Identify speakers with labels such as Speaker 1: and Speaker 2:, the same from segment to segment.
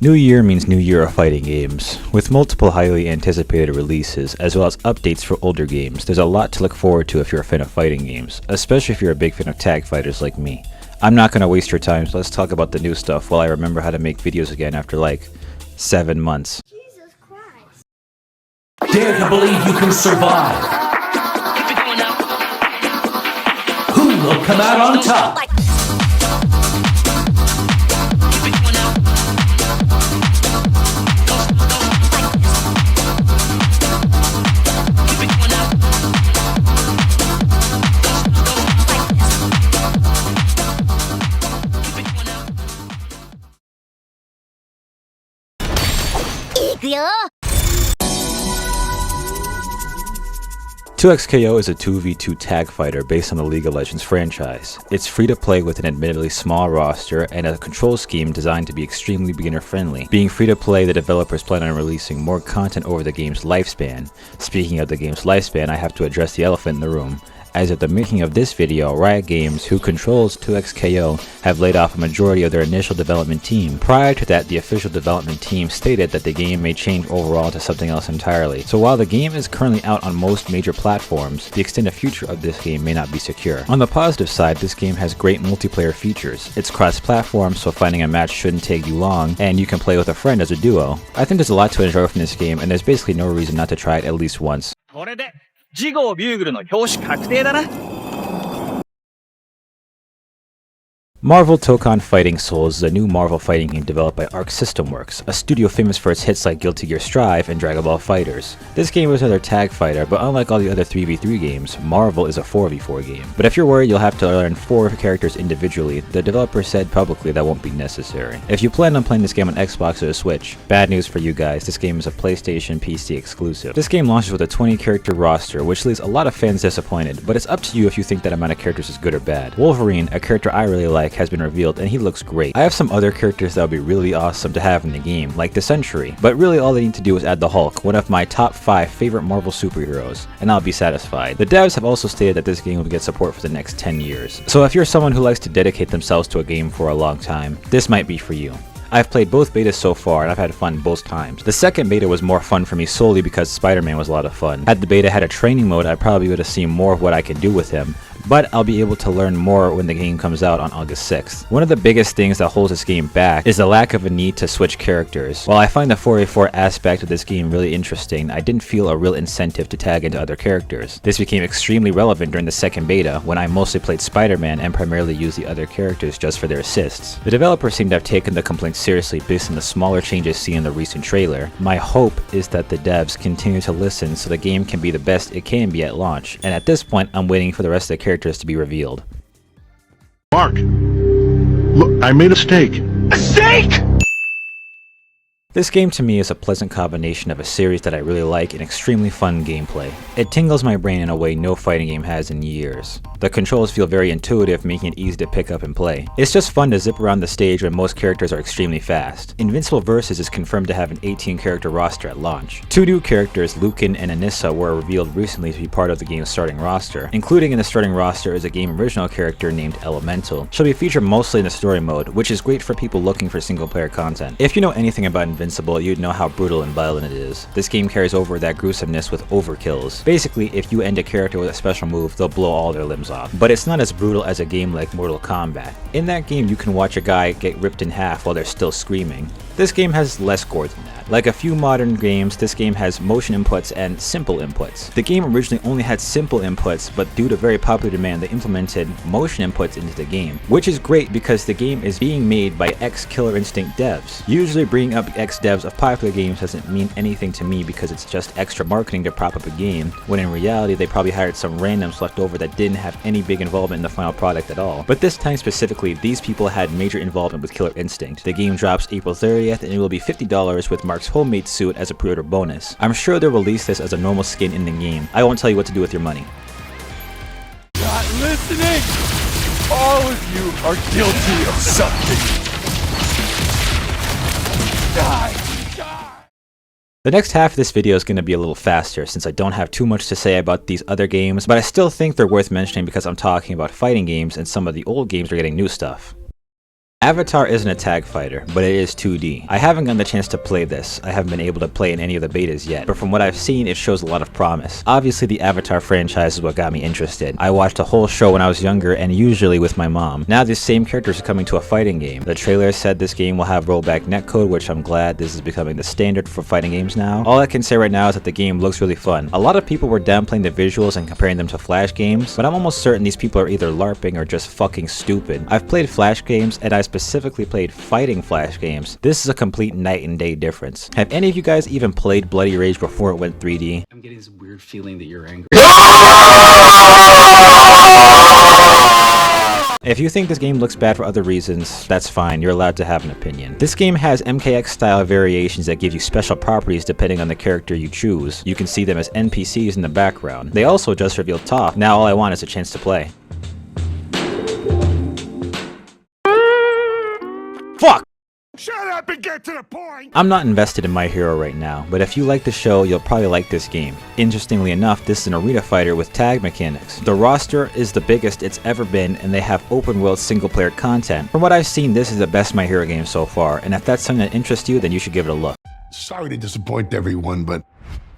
Speaker 1: New year means new year of fighting games. With multiple highly anticipated releases, as well as updates for older games, there's a lot to look forward to if you're a fan of fighting games, especially if you're a big fan of tag fighters like me. I'm not gonna waste your time, so let's talk about the new stuff while I remember how to make videos again after like 7 months.
Speaker 2: Jesus Christ.
Speaker 3: Dare to believe you can survive. Who will come out on top?
Speaker 2: Yo.
Speaker 1: 2XKO is a 2v2 tag fighter based on the League of Legends franchise. It's free to play with an admittedly small roster and a control scheme designed to be extremely beginner friendly. Being free to play, the developers plan on releasing more content over the game's lifespan. Speaking of the game's lifespan, I have to address the elephant in the room. As of the making of this video, Riot Games, who controls 2XKO, have laid off a majority of their initial development team. Prior to that, the official development team stated that the game may change overall to something else entirely. So while the game is currently out on most major platforms, the extended future of this game may not be secure. On the positive side, this game has great multiplayer features. It's cross-platform, so finding a match shouldn't take you long, and you can play with a friend as a duo. I think there's a lot to enjoy from this game, and there's basically no reason not to try it at least once.
Speaker 4: これで次号ビューグルの表紙確定だな。
Speaker 1: Marvel Tokon Fighting Souls is a new Marvel fighting game developed by Arc System Works, a studio famous for its hits like Guilty Gear Strive and Dragon Ball FighterZ. This game is another tag fighter, but unlike all the other 3v3 games, Marvel is a 4v4 game. But if you're worried you'll have to learn 4 characters individually, the developer said publicly that won't be necessary. If you plan on playing this game on Xbox or the Switch, bad news for you guys, this game is a PlayStation PC exclusive. This game launches with a 20 character roster, which leaves a lot of fans disappointed, but it's up to you if you think that amount of characters is good or bad. Wolverine, a character I really like, has been revealed and he looks great. I have some other characters that would be really awesome to have in the game, like the Sentry, but really all they need to do is add the Hulk, one of my top 5 favorite Marvel superheroes, and I'll be satisfied. The devs have also stated that this game will get support for the next 10 years. So if you're someone who likes to dedicate themselves to a game for a long time, this might be for you. I've played both betas so far and I've had fun both times. The second beta was more fun for me solely because Spider-Man was a lot of fun. Had the beta had a training mode, I probably would have seen more of what I could do with him, but I'll be able to learn more when the game comes out on August 6th. One of the biggest things that holds this game back is the lack of a need to switch characters. While I find the 4v4 aspect of this game really interesting, I didn't feel a real incentive to tag into other characters. This became extremely relevant during the second beta, when I mostly played Spider-Man and primarily used the other characters just for their assists. The developers seem to have taken the complaints seriously based on the smaller changes seen in the recent trailer. My hope is that the devs continue to listen so the game can be the best it can be at launch, and at this point I'm waiting for the rest of the characters to be revealed.
Speaker 5: Mark, look, I made a mistake.
Speaker 3: A steak!
Speaker 1: This game to me is a pleasant combination of a series that I really like and extremely fun gameplay. It tingles my brain in a way no fighting game has in years. The controls feel very intuitive, making it easy to pick up and play. It's just fun to zip around the stage when most characters are extremely fast. Invincible Versus is confirmed to have an 18 character roster at launch. 2 new characters, Lucan and Anissa, were revealed recently to be part of the game's starting roster. Including in the starting roster is a game original character named Elemental. She'll be featured mostly in the story mode, which is great for people looking for single player content. If you know anything about Invincible, you'd know how brutal and violent it is. This game carries over that gruesomeness with overkills. Basically, if you end a character with a special move, they'll blow all their limbs off. But it's not as brutal as a game like Mortal Kombat. In that game, you can watch a guy get ripped in half while they're still screaming. This game has less gore than that. Like a few modern games, this game has motion inputs and simple inputs. The game originally only had simple inputs, but due to very popular demand, they implemented motion inputs into the game, which is great because the game is being made by ex-Killer Instinct devs. Usually bringing up ex-devs of popular games doesn't mean anything to me because it's just extra marketing to prop up a game, when in reality they probably hired some randoms left over that didn't have any big involvement in the final product at all. But this time specifically, these people had major involvement with Killer Instinct. The game drops April 30th and it will be $50 with Mark's homemade suit as a pre-order bonus. I'm sure they'll release this as a normal skin in the game. I won't tell you what to do with your money.
Speaker 4: Not listening! All of you are guilty of something. Die!
Speaker 1: The next half of this video is going to be a little faster since I don't have too much to say about these other games, but I still think they're worth mentioning because I'm talking about fighting games and some of the old games are getting new stuff. Avatar isn't a tag fighter, but it is 2D. I haven't gotten the chance to play this. I haven't been able to play in any of the betas yet, but from what I've seen, it shows a lot of promise. Obviously, the Avatar franchise is what got me interested. I watched a whole show when I was younger, and usually with my mom. Now these same characters are coming to a fighting game. The trailer said this game will have rollback netcode, which I'm glad. This is becoming the standard for fighting games now. All I can say right now is that the game looks really fun. A lot of people were downplaying the visuals and comparing them to Flash games, but I'm almost certain these people are either LARPing or just fucking stupid. I've played Flash games, and I specifically played fighting Flash games. This is a complete night and day difference. Have any of you guys even played Bloody Rage before it went 3D?
Speaker 6: I'm getting this weird feeling that you're angry.
Speaker 1: If you think this game looks bad for other reasons, that's fine, you're allowed to have an opinion. This game has MKX style variations that give you special properties depending on the character you choose. You can see them as NPCs in the background. They also just revealed Toph. Now all I want is a chance to play. Fuck!
Speaker 5: Shut up and get to the point!
Speaker 1: I'm not invested in My Hero right now, but if you like the show, you'll probably like this game. Interestingly enough, this is an arena fighter with tag mechanics. The roster is the biggest it's ever been, and they have open world single player content. From what I've seen, this is the best My Hero game so far, and if that's something that interests you, then you should give it a look.
Speaker 5: Sorry to disappoint everyone, but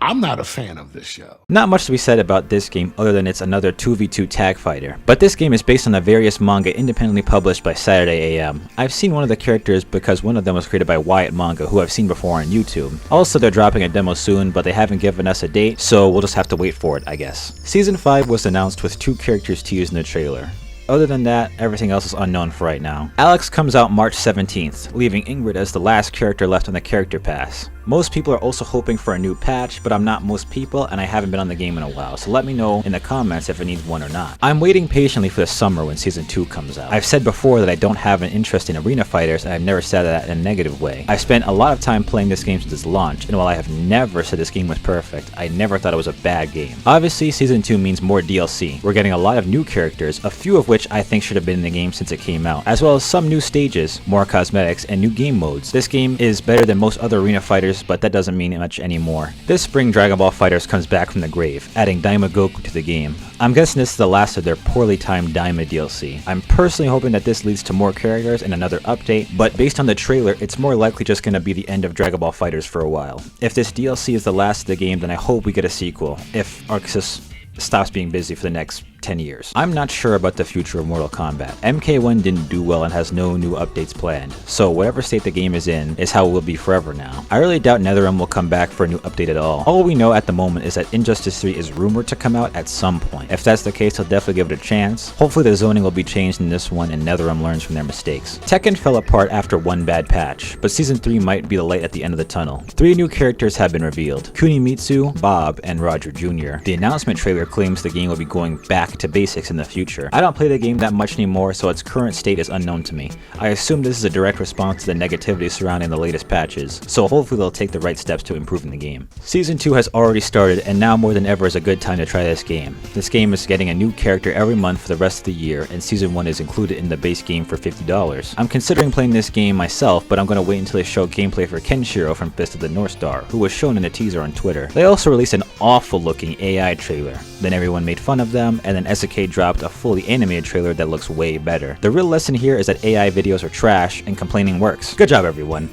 Speaker 5: I'm not a fan of this show.
Speaker 1: Not much to be said about this game other than it's another 2v2 tag fighter. But this game is based on the various manga independently published by Saturday AM. I've seen one of the characters because one of them was created by Wyatt Manga, who I've seen before on YouTube. Also, they're dropping a demo soon, but they haven't given us a date, so we'll just have to wait for it, I guess. Season 5 was announced with 2 characters teased in the trailer. Other than that, everything else is unknown for right now. Alex comes out March 17th, leaving Ingrid as the last character left on the character pass. Most people are also hoping for a new patch, but I'm not most people and I haven't been on the game in a while, so let me know in the comments if it needs one or not. I'm waiting patiently for the summer when Season 2 comes out. I've said before that I don't have an interest in arena fighters, and I've never said that in a negative way. I've spent a lot of time playing this game since its launch, and while I have never said this game was perfect, I never thought it was a bad game. Obviously, Season 2 means more DLC. We're getting a lot of new characters, a few of which I think should have been in the game since it came out, as well as some new stages, more cosmetics, and new game modes. This game is better than most other arena fighters, but that doesn't mean much anymore. This spring, Dragon Ball FighterZ comes back from the grave, adding Daima Goku to the game. I'm guessing this is the last of their poorly timed Daima DLC. I'm personally hoping that this leads to more characters and another update, but based on the trailer, it's more likely just going to be the end of Dragon Ball FighterZ for a while. If this DLC is the last of the game, then I hope we get a sequel, if ArcSys stops being busy for the next 10 years. I'm not sure about the future of Mortal Kombat. MK1 didn't do well and has no new updates planned, so whatever state the game is in is how it will be forever now. I really doubt NetherRealm will come back for a new update at all. All we know at the moment is that Injustice 3 is rumored to come out at some point. If that's the case, I'll definitely give it a chance. Hopefully the zoning will be changed in this one and NetherRealm learns from their mistakes. Tekken fell apart after one bad patch, but Season 3 might be the light at the end of the tunnel. 3 new characters have been revealed: Kunimitsu, Bob, and Roger Jr. The announcement trailer claims the game will be going back to basics in the future. I don't play the game that much anymore, so its current state is unknown to me. I assume this is a direct response to the negativity surrounding the latest patches, so hopefully they'll take the right steps to improving the game. Season 2 has already started, and now more than ever is a good time to try this game. This game is getting a new character every month for the rest of the year, and Season 1 is included in the base game for $50. I'm considering playing this game myself, but I'm going to wait until they show gameplay for Kenshiro from Fist of the North Star, who was shown in a teaser on Twitter. They also released an awful looking AI trailer. Then everyone made fun of them, and then SNK dropped a fully animated trailer that looks way better. The real lesson here is that AI videos are trash and complaining works. Good job, everyone.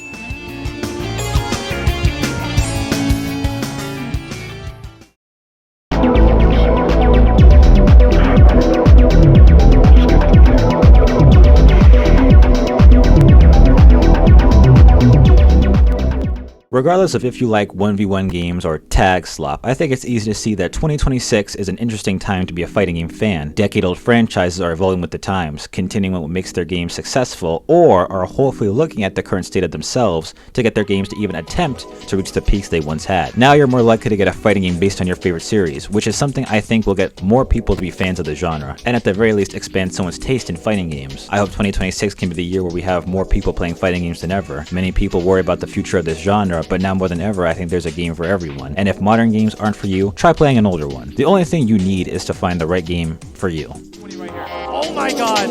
Speaker 1: Regardless of if you like 1v1 games or tag slop, I think it's easy to see that 2026 is an interesting time to be a fighting game fan. Decade-old franchises are evolving with the times, continuing what makes their games successful, or are hopefully looking at the current state of themselves to get their games to even attempt to reach the peaks they once had. Now you're more likely to get a fighting game based on your favorite series, which is something I think will get more people to be fans of the genre, and at the very least expand someone's taste in fighting games. I hope 2026 can be the year where we have more people playing fighting games than ever. Many people worry about the future of this genre, but now more than ever, I think there's a game for everyone. And if modern games aren't for you, try playing an older one. The only thing you need is to find the right game for you.
Speaker 7: Oh my god!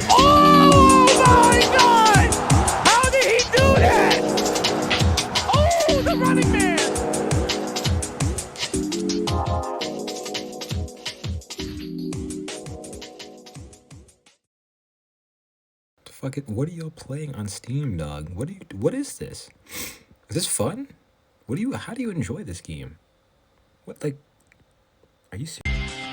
Speaker 7: Oh my god! How did he do that? Oh, the running man!
Speaker 8: What are y'all playing on Steam, dog? What is this? Is this fun? How do you enjoy this game? What, like, are you serious?